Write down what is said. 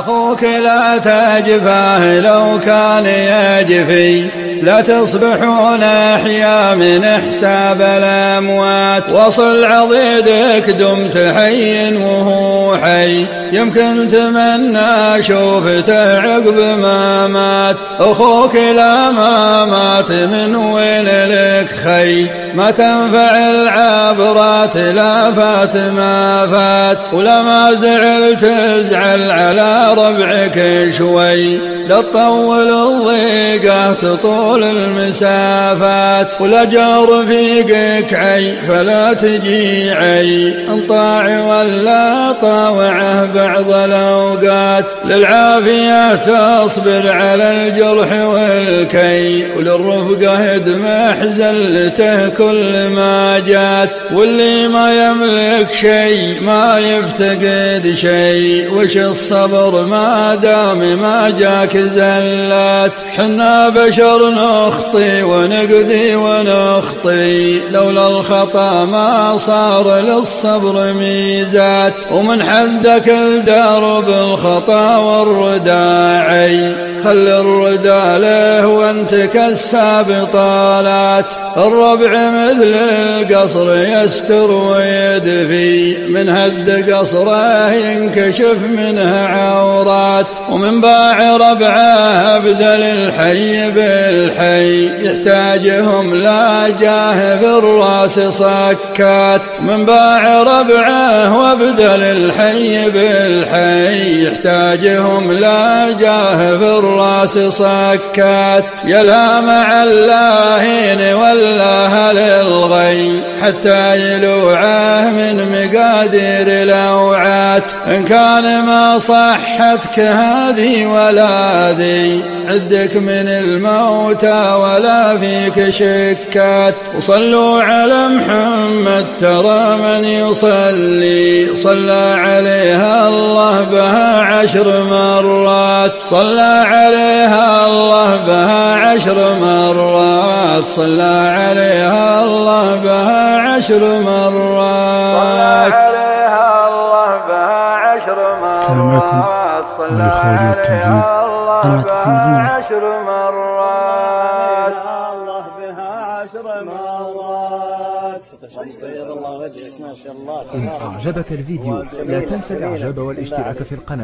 أخوك لا تجفاه لو كان يجفي، لا تصبحون أحيا من حساب الأموات. وصل عضيدك دمت حي وهو حي، يمكن تمنى شوفته عقب ما مات. أخوك لا ما مات من وين لك خي، ما تنفع العبرات لا فات ما فات. ولما زعلت ازعل على ربعك شوي، لا تطول الضيقة تطول المسافات. ولا جار فيقك عي فلا تجي عي، انطاع ولا طاوعه بعض الأوقات. للعافية تصبر على الجرح والكي، وللرفقة يدمح زلته كل ما جات. واللي ما يملك شيء ما يفتقد شيء، وش الصبر ما دام ما جاك زلات. حنا بشر نخطي ونقضي ونخطي، لولا الخطا ما صار للصبر ميزات. ومن حدك الدرب الخطا والرداعي، خل الردى له وانت كالساب طالات. الربع مثل القصر يستر ويدفي، من هد قصره ينكشف منه عورات. ومن باع ربعه بدل الحي بالحي، يحتاجهم لا جاه في الراس صكات. من باع ربعه وبدل الحي بالحي، يحتاجهم لا جاه في الراس صكات. يلها مع اللاهين والله للغي، حتى يلوعه من مقادير الأوعات. إن كان ما صحتك هذه ولا ذي، عدك من الموتى ولا فيك شكات. وصلوا على محمد ترى من يصلي، صلى عليها الله بها 10 مرات. صلى عليها الله بها 10 مرات، صلى عليها الله بها 10 مرات. كان معكم والإخراج والتنفيذ قناة محمد نور. 10 مرات الله بها 10 مرات. بيض الله وجهك ما شاء الله. إن أعجبك الفيديو لا تنسى الإعجاب والاشتراك في القناة.